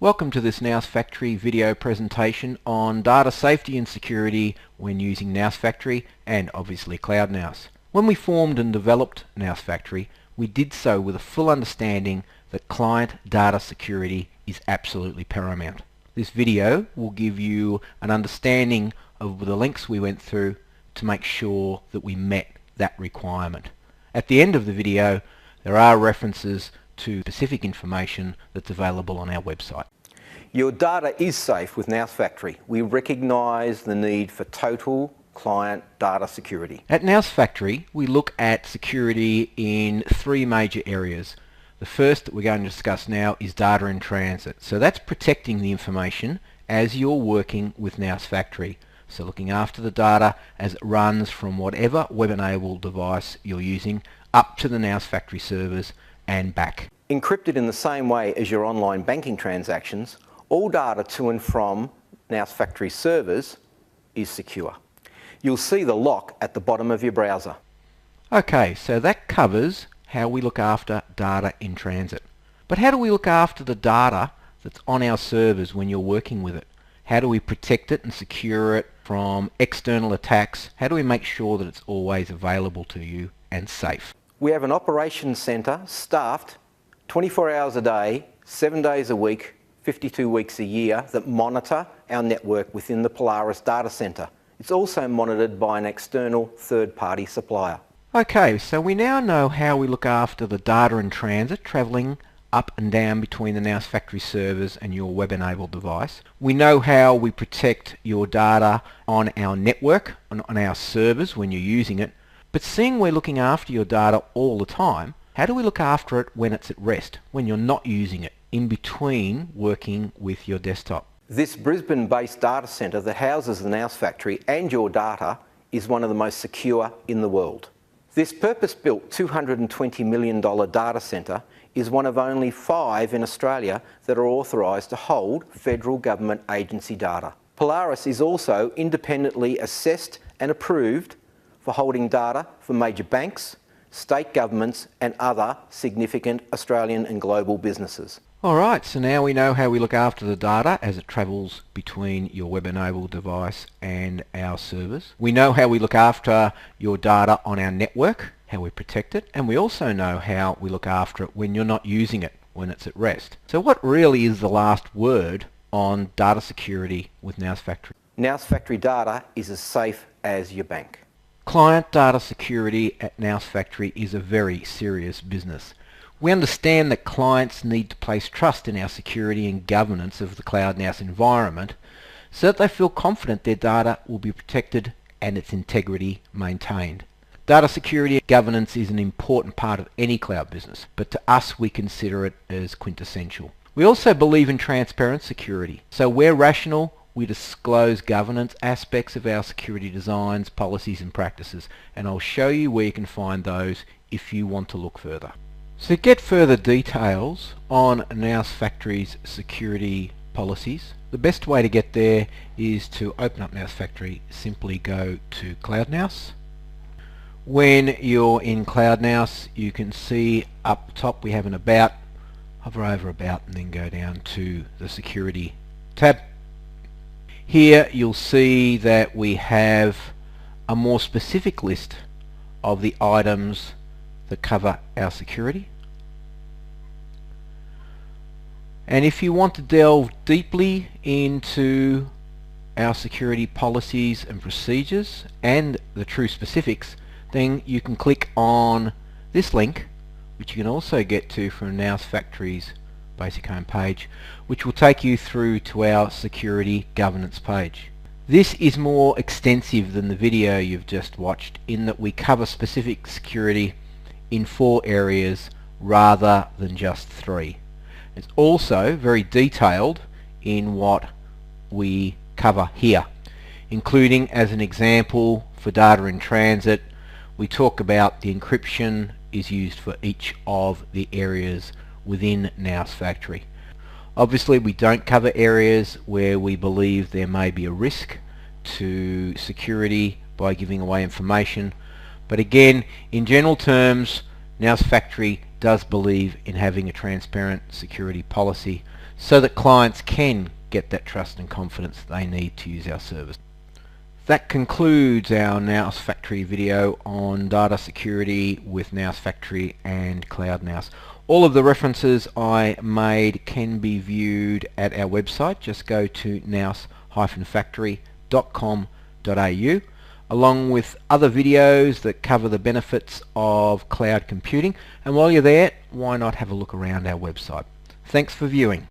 Welcome to this Nous Factory video presentation on data safety and security when using Nous Factory and obviously Cloud Nous. When we formed and developed Nous Factory, we did so with a full understanding that client data security is absolutely paramount. This video will give you an understanding of the links we went through to make sure that we met that requirement. At the end of the video, there are references to specific information that's available on our website. Your data is safe with Nous Factory. We recognise the need for total client data security. At Nous Factory, we look at security in three major areas. The first that we're going to discuss now is data in transit. So that's protecting the information as you're working with Nous Factory. So looking after the data as it runs from whatever web-enabled device you're using up to the Nous Factory servers and back. Encrypted in the same way as your online banking transactions, all data to and from Nous Factory servers is secure. You'll see the lock at the bottom of your browser. Okay, so that covers how we look after data in transit. But how do we look after the data that's on our servers when you're working with it? How do we protect it and secure it from external attacks? How do we make sure that it's always available to you and safe? We have an operations centre staffed 24 hours a day, 7 days a week, 52 weeks a year that monitor our network within the Polaris data centre. It's also monitored by an external third-party supplier. Okay, so we now know how we look after the data in transit travelling up and down between the Nous Factory servers and your web-enabled device. We know how we protect your data on our network, on our servers when you're using it. But seeing we're looking after your data all the time, how do we look after it when it's at rest, when you're not using it, in between working with your desktop? This Brisbane-based data centre that houses the Nous Factory and your data is one of the most secure in the world. This purpose-built $220 million data centre is one of only 5 in Australia that are authorised to hold federal government agency data. Polaris is also independently assessed and approved for holding data for major banks, state governments and other significant Australian and global businesses. Alright, so now we know how we look after the data as it travels between your web-enabled device and our servers. We know how we look after your data on our network, how we protect it, and we also know how we look after it when you're not using it, when it's at rest. So what really is the last word on data security with Nous Factory? Nous Factory data is as safe as your bank. Client data security at Nous Factory is a very serious business. We understand that clients need to place trust in our security and governance of the Cloud Nous environment so that they feel confident their data will be protected and its integrity maintained. Data security and governance is an important part of any cloud business, but to us we consider it as quintessential. We also believe in transparent security, so where rational, we disclose governance aspects of our security designs, policies and practices, and I'll show you where you can find those if you want to look further. So to get further details on Nous Factory's security policies, the best way to get there is to open up Nous Factory. Simply go to Cloud Nous. When you're in Cloud Nous, you can see up top we have an About, hover over About and then go down to the Security tab. Here you'll see that we have a more specific list of the items that cover our security. And if you want to delve deeply into our security policies and procedures and the true specifics, then you can click on this link, which you can also get to from Nous Factory's basic home page, which will take you through to our security governance page. This is more extensive than the video you've just watched in that we cover specific security in 4 areas rather than just 3. It's also very detailed in what we cover here, including as an example for data in transit, we talk about the encryption is used for each of the areas within Nous Factory. Obviously we don't cover areas where we believe there may be a risk to security by giving away information, but again, in general terms, Nous Factory does believe in having a transparent security policy so that clients can get that trust and confidence they need to use our service. That concludes our Nous Factory video on data security with Nous Factory and Cloud Nous. All of the references I made can be viewed at our website. Just go to nous-factory.com.au, along with other videos that cover the benefits of cloud computing. And while you're there, why not have a look around our website? Thanks for viewing.